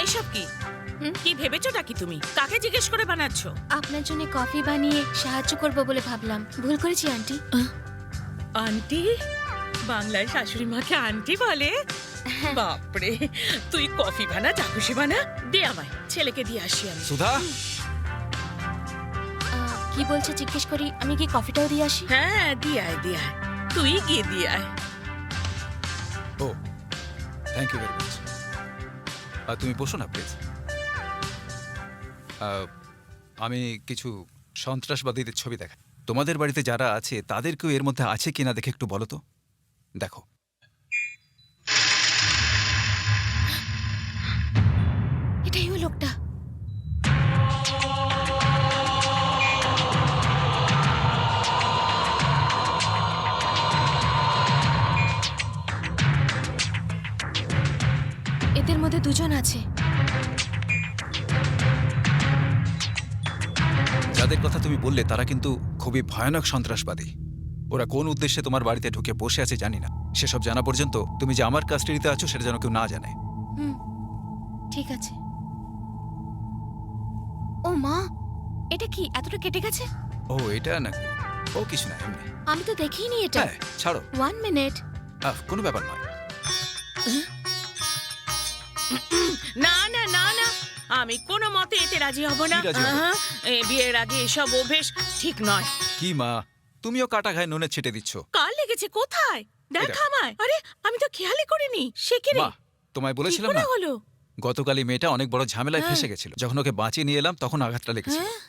এসব কি? কি ভেবেছো নাকি তুমি? কাকে জিজ্ঞেস করে বানাচ্ছ? আপনার জন্য কফি বানিয়ে সাহায্য করব বলে ভাবলাম। ভুল করেছি আন্টি। আন্টি? বাংলায় শাশুড়ি মাকে আন্টি বলে? বাপরে, তুই কফি বানা, চা খুশি বানা, দে আমায়, ছেলেকে দিয়ে আসি আমি। সুধা, কি বলছে জিজ্ঞেস করি, আমি কি কফিটাও দিয়ে আসি? হ্যাঁ, দিয়ে আয়, দিয়ে আয়, তুই গিয়ে দিয়ে আয়। ও থ্যাংক ইউ ভেরি মাচ। তুমি বসো না প্লিজ। আমি কিছু সন্ত্রাসবাদীদের ছবি দেখাই। তোমাদের বাড়িতে যারা আছে তাদেরকেও এর মধ্যে আছে কিনা দেখে একটু বলো তো। দেখো, এটাই ওই লোকটা। এদের মধ্যে দুজন আছে। যাদের কথা তুমি বললে তারা কিন্তু খুবই ভয়ানক সন্ত্রাসবাদী। ওরা কোন উদ্দেশ্যে তোমার বাড়িতে ঢুকে বসে আছে জানি না। সেসব জানা পর্যন্ত তুমি যে আমার কাস্টাডিতে আছো সেটা যেন কেউ না জানে। ঠিক আছে। ও মা, এটা কি এতটা কেটে গেছে? ও এটা নাকি? ও কিছু না, এমনি। আমি তো দেখিনি এটা। হ্যাঁ, ছাড়ো। 1 মিনিট। কোনো ব্যাপার নয়। না না না না, আমি কোনো মতে এতে রাজি হব না। কি রাজি হবো? বিয়ের আগে এসব অভ্যেস ঠিক নয়। কি মা, তুমিও কাটা ঘায়ে নুনে ছেটে দিচ্ছ। কার লেগেছে? কোথায়? দেখ এটা। আমায়। আরে, আমি তো খেয়ালই করিনি। সে কি রে? মা, তোমায় বলেছিলাম কি করে না হলো? গতকালই মেয়েটা অনেক বড় ঝামেলায় হ্যাঁ। ফেসে গেছিল। যখন ওকে বাঁচিয়ে নিয়ে এলাম তখন আঘাতটা লেগেছিল। হ্যাঁ?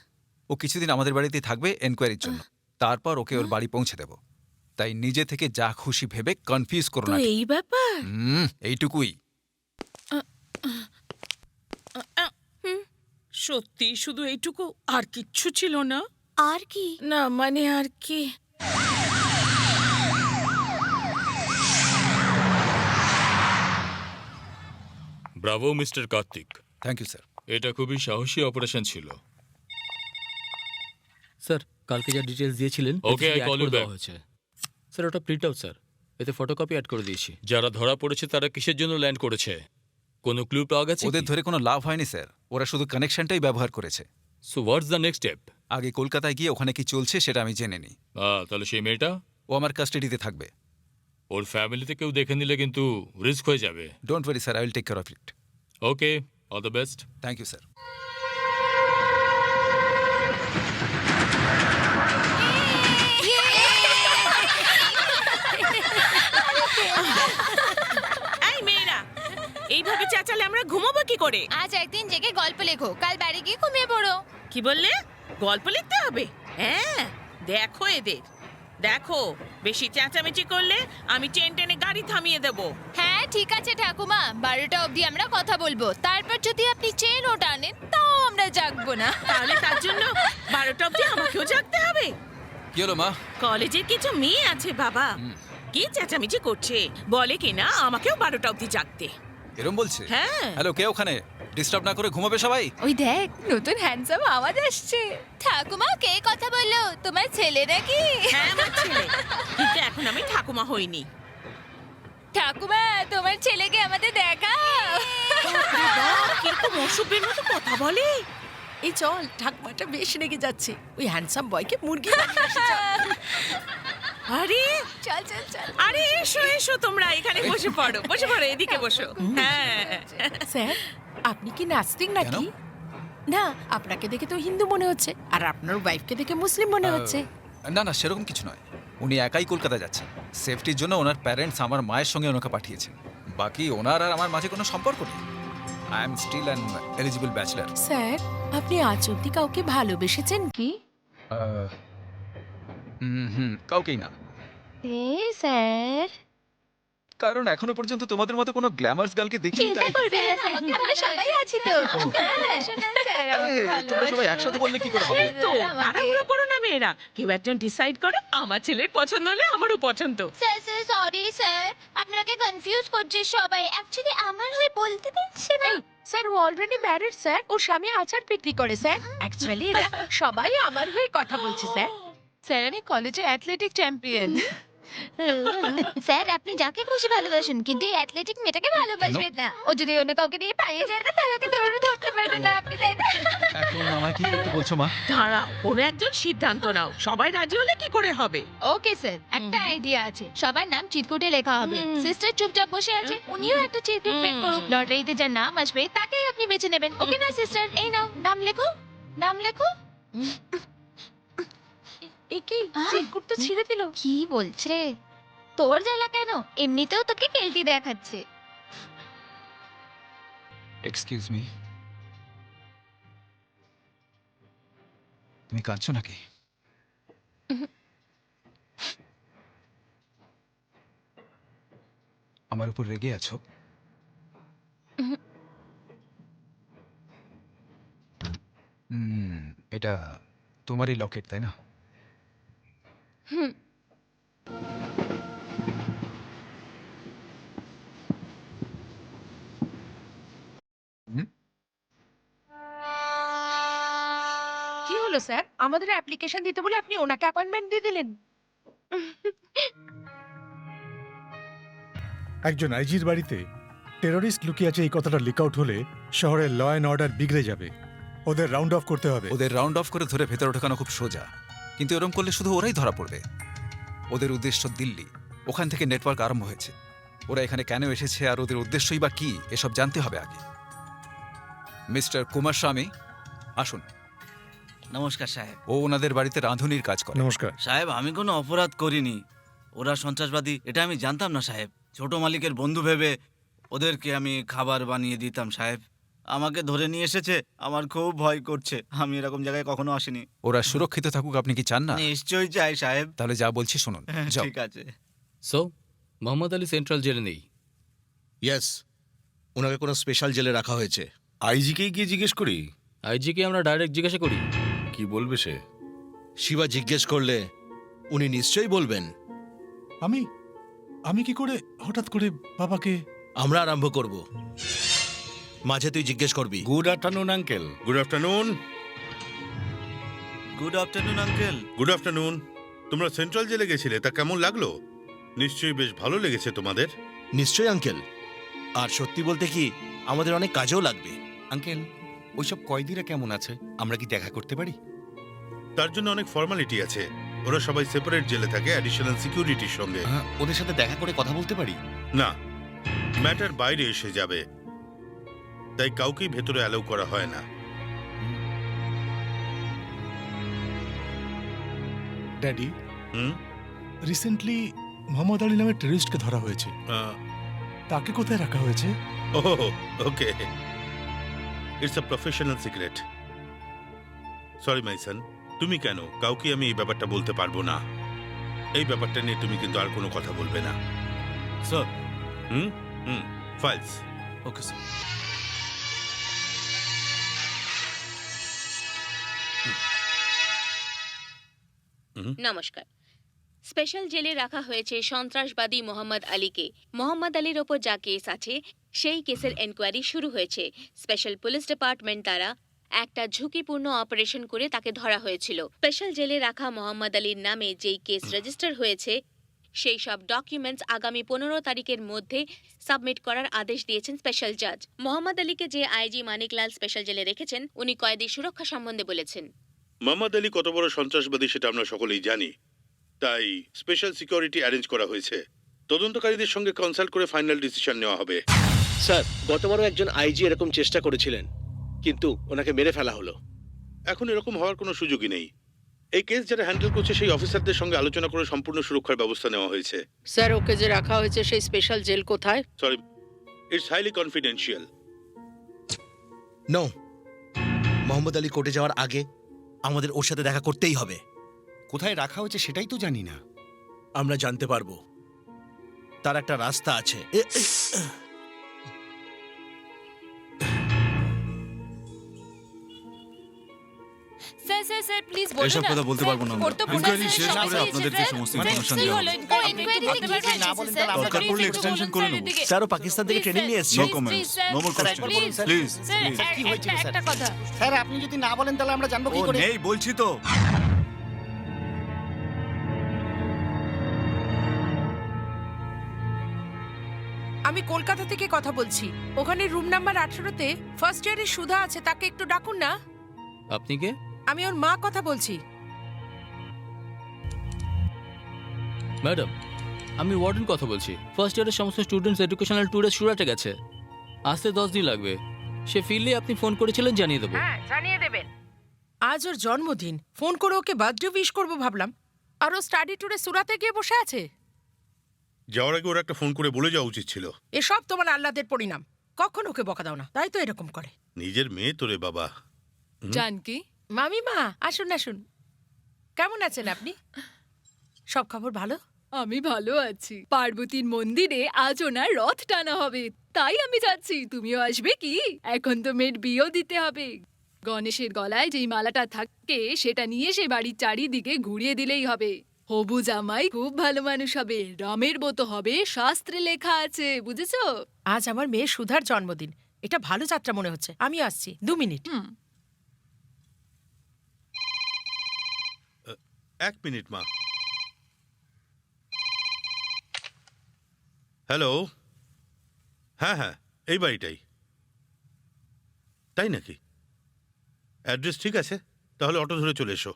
ও কিছুদিন আমাদের বাড়িতেই থাকবে এনকোয়ারির জন্য। তারপর ওকে ওর বাড়ি পৌঁছে দেব। তাই নিজে থেকে যা খুশি ভেবে কনফিউজ করো তো না। এই ব্যাপার? এইটুকুই। সত্যি শুধু এইটুকু? আর কিচ্ছু ছিল না? আর কি? না মানে আর কি? Bravo mister Kartik, thank you sir. এটা খুবই সাহসী অপারেশন ছিল। স্যার, কালকে যা ডিটেলস দিয়েছিলেন Okay, I call you back. হয়েছে। স্যার, ওটা প্রিন্ট আউট স্যার, এতে ফটোকপি অ্যাড করে দিয়েছি। যারা ধরা পড়েছে তারা কিসের জন্য ল্যান্ড করেছে? কোনো ক্লু পাওয়া গেছে? ওদের ধরে কোনো লাভ হয়নি স্যার। ওরা শুধু কানেকশনটাই ব্যবহার করেছে। So what's the next step? আগে কলকাতায় গিয়ে ওখানে কি চলছে সেটা আমি জেনে নিই। তাহলে সেই মেয়েটা ও আমার কাস্টাডিতে থাকবে। ওর ফ্যামিলিতে কেউ দেখে নিলে কিন্তু রিস্ক হয়ে যাবে। Don't worry sir, I will take care of it. Okay, all the best. Thank you sir. এই মেয়েরা, এইভাবে চেঁচালে আমরা ঘুমাবো কি করে? আজ একদিন জেগে গল্প লেখো, কাল বাড়ি গিয়ে ঘুমিয়ে পড়ো। কি বললে? গল্প লিখতে হবে? হ্যাঁ, দেখো এদের, দেখো বেশি চেঁচামেচি করলে আমি চেন টেনে গাড়ি থামিয়ে দেবো। হ্যাঁ ঠিক আছে ঠাকুমা, 12টা অবধি আমরা কথা বলবো। তারপর যদি আপনি চেনও টানেন তাও আমরা জাগবো না। তাহলে তার জন্য 12টা অবধি আমাকেও জাগতে হবে? কি হলো মা? কলেজের কিছু মেয়ে আছে বাবা, কি চেঁচামেচি করছে, বলে কিনা আমাকেও 12টা অবধি জাগতে। এরম বলছে? হ্যাঁ। হ্যালো, কে ওখানে? ডিস্টার্ব না করে ঘুমাবে সবাই। ওই দেখ, নতুন হ্যান্ডসাম আওয়াজ আসছে। ঠাকুমা, কে কথা বললো? তোমার ছেলে নাকি? হ্যাঁ, আমার ছেলে, কিন্তু এখন আমি ঠাকুমা হইনি। ঠাকুমা, তোমার ছেলেকে আমাদের দেখাও। কিরকম অসভ্যের মতো কথা বলে। এই চল, ঠাকুমাটা বেশ রেগে যাচ্ছে। ওই হ্যান্ডসাম বয়কে মুরগি বানিয়ে এসে চল। আরে চল চল চল। আরে এসো এসো, তোমরা এখানে বসে পড়ো, বসে পড়ো, এদিকে বসো। হ্যাঁ, স্যার, আপনি কি নাস্তিক নাকি? না, আপনাকে দেখে তো হিন্দু মনে হচ্ছে, আর আপনার ওয়াইফকে দেখে মুসলিম মনে হচ্ছে। না না, সেরকম কিছু নয়। উনি একাই কলকাতা যাচ্ছেন। সেফটির জন্য ওনার প্যারেন্টস আমার মায়ের সঙ্গে ওনাকে পাঠিয়েছেন। বাকি ওনার আর আমার মাঝে কোনো সম্পর্ক নেই। I am still an eligible bachelor. Sir, আপনি আজ অব্দি কাউকে ভালোবেসেছেন কি? কাউকেই না। স্যার, কারণ এখনো পর্যন্ত তোমাদের মতো কোনো গ্ল্যামার্স গার্লকে দেখিনি। তাই করবেন না স্যার, আমরা সবাই আছি তো। তোমরা সবাই একসাথে বললে কি করে হবে? তো তাড়াহুড়ো করো না মেয়েরা, কেউ একজন ডিসাইড করো। আমার ছেলের পছন্দ হলে আমারও পছন্দ। স্যার স্যার সরি স্যার, আপনাকে কনফিউজ করছে সবাই। অ্যাকচুয়ালি আমার হয়ে বলতে দিচ্ছে না। স্যার, ও অলরেডি ম্যারিড স্যার। ওর স্বামী আচার বিক্রি করে স্যার। অ্যাকচুয়ালি সবাই আমার হয়ে কথা বলছে স্যার। স্যার, আমি কলেজে অ্যাথলেটিক চ্যাম্পিয়ন। স্যার আপনি যাকে খুশি ভালোবাসুন কিন্তু এই অ্যাথলেটিক মেয়েটাকে ভালোবাসবেন না। ও যদি অন্য কাউকে নিয়ে পালিয়ে যায় না তাহলে ওকে ধরতে পারবেন না আপনি, তাই না? এখন আমায় কি করতে বলছো মা? দাঁড়াও, কোনো একজন সিদ্ধান্ত নাও। সবাই রাজি হলে কি করে হবে? ওকে স্যার, একটা আইডিয়া আছে। সবার নাম চিটকুটে লেখা হবে। সিস্টার চুপচাপ বসে আছে, উনিও একটা চিটকুট পেন করুন। লটারিতে যার নাম আসবে তাকেই আপনি বেছে নেবেন। ওকে না সিস্টার? এই নাও, নাম লেখো, নাম লেখো। একেই চিরকুট তো ছিঁড়ে দিল। কি বলছে? তোর জ্বালা কেন? এমনিতেও তোকে কেলটি দেখাচ্ছে। এক্সকিউজ মি, তুমি কাঁদছো নাকি? আমার উপর রেগে আছো? এটা তোমারই লকেট তাই না? কি হলো স্যার? আমাদের অ্যাপ্লিকেশন দিতে বলে আপনি ওনাকে অ্যাপয়েন্টমেন্ট দিয়ে দিলেন? একজন আইজির বাড়িতে টেররিস্ট লুকিয়ে আছে এই কথাটা লিক আউট হলে শহরের ল অ্যান্ড অর্ডার বিগড়ে যাবে। ওদের রাউন্ড অফ করতে হবে। ওদের রাউন্ড অফ করে ধরে ভেতরে ঢোকানো খুব সোজা, কিন্তু এরকম করলে শুধু ওরাই ধরা পড়বে। ওদের উদ্দেশ্য দিল্লি, ওখান থেকে নেটওয়ার্ক আরম্ভ হয়েছে। ওরা এখানে কেন এসেছে আর ওদের উদ্দেশ্যই বা কি এসব জানতে হবে আগে। মিস্টার কুমার স্বামী, আসুন। নমস্কার সাহেব। ও ওনাদের বাড়িতে রাঁধুনির কাজ করে। নমস্কার। সাহেব আমি কোনো অপরাধ করিনি, ওরা সন্ত্রাসবাদী এটা আমি জানতাম না সাহেব। ছোট মালিকের বন্ধু ভেবে ওদেরকে আমি খাবার বানিয়ে দিতাম সাহেব। আমাকে ধরে নিয়ে এসেছে, আমার খুব ভয় করছে। আমি এরকম জায়গায় কখনো আসিনি। ওরা সুরক্ষিত থাকুক আপনি কি চান না? নিশ্চয়ই চাই সাহেব। তাহলে যা বলছি শুনুন। যাও। ঠিক আছে। সো মোহাম্মদ আলী সেন্ট্রাল জেলে নেই। ইয়েস, ওনাকে কোনো স্পেশাল জেলে রাখা হয়েছে। আইজিকেই গিয়ে জিজ্ঞেস করি আইজিকে আমরা ডাইরেক্ট জিজ্ঞাসা করি। কি বলবে সে। শিবা জিজ্ঞেস করলে উনি নিশ্চয়ই বলবেন। আমি কি করে হঠাৎ করে বাবাকে? আমরা আরম্ভ করব, মাঝে তুই জিজ্ঞেস করবি। Good afternoon uncle. Good afternoon. Good afternoon uncle. Good afternoon. তোমরা সেন্ট্রাল জেলে গেছিলে, তা কেমন লাগলো? নিশ্চয়ই বেশ ভালো লেগেছে তোমাদের। নিশ্চয়ই আঙ্কেল, আর সত্যি বলতে কি আমাদের অনেক কাজেও লাগবে। আঙ্কেল, ওইসব কয়েদিরা কেমন আছে? আমরা কি দেখা করতে পারি? তার জন্য অনেক ফর্মালিটি আছে। ওরা সবাই সেপারেট জেলে থাকে অ্যাডিশনাল সিকিউরিটির সঙ্গে। ওদের সাথে দেখা করে কথা বলতে পারি? না, ম্যাটার বাইরে এসে যাবে, তাই কাউকেই ভেতরে অ্যালাউ করা হয় না। Daddy, hmm? Recently Mohammad Ali নামে টেররিস্টকে ধরা হয়েছে। তাকে কোথায় রাখা হয়েছে? Oh, okay. It's a professional secret. Sorry my son, তুমি কেন? কাউকে আমি এই ব্যাপারটা বলতে পারবো না। এই ব্যাপারটা নিয়ে তুমি কিন্তু আর কোনো কথা বলবে না। স্যার। হুম হুম ফাইলস। Okay sir. নমস্কার। স্পেশাল জেলে রাখা হয়েছে সন্ত্রাসবাদী মোহাম্মদ আলীকে। মোহাম্মদ আলীর ওপর যা কেস আছে সেই কেসের এনকোয়ারি শুরু হয়েছে। স্পেশাল পুলিশ ডিপার্টমেন্ট দ্বারা একটা ঝুঁকিপূর্ণ অপারেশন করে তাকে ধরা হয়েছিল। স্পেশাল জেলে রাখা মোহাম্মদ আলীর নামে যেই কেস রেজিস্টার হয়েছে সেই সব ডকুমেন্টস আগামী 15 তারিখের মধ্যে সাবমিট করার আদেশ দিয়েছেন স্পেশাল জাজ। মোহাম্মদ আলীকে যে আইজি মানিকলাল স্পেশাল জেলে রেখেছেন উনি কয়েদি সুরক্ষা সম্বন্ধে বলেছেন। মোহাম্মদ আলী কত বড় সন্ত্রাসবাদী সেটা আমরা সকলেই জানি, তাই স্পেশাল সিকিউরিটি অ্যারেঞ্জ করা হয়েছে। তদন্তকারীদের সঙ্গে কনসাল্ট করে ফাইনাল ডিসিশন নেওয়া হবে। স্যার, গতবারও একজন আইজি এরকম চেষ্টা করেছিলেন, কিন্তু ওনাকে মেরে ফেলা হলো। এখন এরকম হওয়ার কোনো সুযোগই নেই। এই কেস যারা হ্যান্ডেল করছে সেই অফিসারদের সঙ্গে আলোচনা করে সম্পূর্ণ সুরক্ষার ব্যবস্থা নেওয়া হয়েছে। স্যার, ওকে যে রাখা হয়েছে সেই স্পেশাল জেল কোথায়? Sorry, it's highly confidential. No, Mohammad Ali কোর্টে যাওয়ার আগে আমাদের ওর সাথে দেখা করতেই হবে। কোথায় রাখা হয়েছে সেটাই তো জানি না। আমরা জানতে পারবো, তার একটা রাস্তা আছে। স্যার স্যার স্যার প্লিজ এসব কথা বলতে পারবো না আমরা। ইনকোয়ারি শেষ করে আপনাদেরকে সমস্ত ইনফরমেশন দেওয়া হবে। দরকার পড়লে এক্সটেনশন করে নেব। স্যার, ও পাকিস্তান থেকে ট্রেনিং নিয়ে এসেছে। No comments, no more questions please. কি হয়েছে একটা কথা। স্যার, আপনি যদি না বলেন তাহলে আমরা জানবো কি করে? নেই বলছি তো। আমি কলকাতা থেকে কথা বলছি। ওখানে রুম নাম্বার 18-তে ফার্স্ট ইয়ারের সুধা আছে, তাকে একটু ডাকুন না। আপনি কে? আমি ওর মা কথা বলছি। ম্যাডাম, আমি ওয়ার্ডেন কথা বলছি। ফার্স্ট ইয়ারের সমস্ত স্টুডেন্টস এডুকেশনাল ট্যুরে সুরাটে গেছে, আসতে 10 দিন লাগবে। সে ফিরলে আপনি ফোন করেছিলেন, জানিয়ে দেবো। হ্যাঁ, জানিয়ে দেবেন। আজ ওর জন্মদিন, ফোন করে ওকে বার্থডে উইশ করবো ভাবলাম, আর ও স্টাডি ট্যুরে সুরাতে গিয়ে বসে আছে। যাওয়ার আগে ওরা একটা ফোন করে বলে যাওয়া উচিত ছিল। এসব তোমার আহ্লাদের পরিণাম। কখন ওকে বকা দাও না, তাই তো এরকম করে। নিজের মেয়ে তোরে বাবা। জানকি, মামিমা, আসুন আসুন। কেমন আছেন আপনি? সব খবর ভালো? আমি ভালো আছি। পার্বতীর মন্দিরে আজ ওনার রথ টানা হবে, তাই আমি যাচ্ছি। তুমিও আসবে কি? এখন তো মেয়ের বিয়েও দিতে হবে। গণেশের গলায় যেই মালাটা থাকে সেটা নিয়ে সে বাড়ির চারিদিকে ঘুরিয়ে দিলেই হবে। হবু জামাই খুব ভালো মানুষ হবে, রামের মতো হবে, শাস্ত্রে লেখা আছে, বুঝেছো? আজ আমার মেয়ে সুধার জন্মদিন, এটা ভালো যাত্রা মনে হচ্ছে। আমি আসছি 2 মিনিট। 1 মিনিট মা। হ্যালো, হ্যাঁ হ্যাঁ, এই বাড়িটাই। তাই নাকি? অ্যাড্রেস ঠিক আছে, তাহলে অটো ধরে চলে এসো।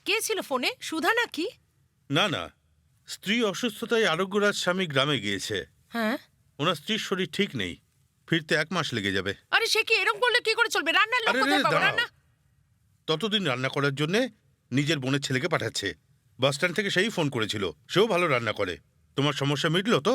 কে ছিল ফোনে? সুধা নাকি? না না, স্ত্রী অসুস্থতায় আরোগ্যরাজ স্বামী গ্রামে গিয়েছে। হ্যাঁ। ওনার স্ত্রীর শরীর ঠিক নেই, ফিরতে 1 মাস লেগে যাবে। আরে সে কি এরকম করলে কি করে চলবে? রান্নার লোক আরে কোথায় রে, পাবো? দাঁড়াও। রান্না ততদিন রান্না করার জন্যে নিজের বোনের ছেলেকে পাঠাচ্ছে। বাস স্ট্যান্ড থেকে সেই ফোন করেছিল, সেও ভালো রান্না করে। তোমার সমস্যা মিটলো তো?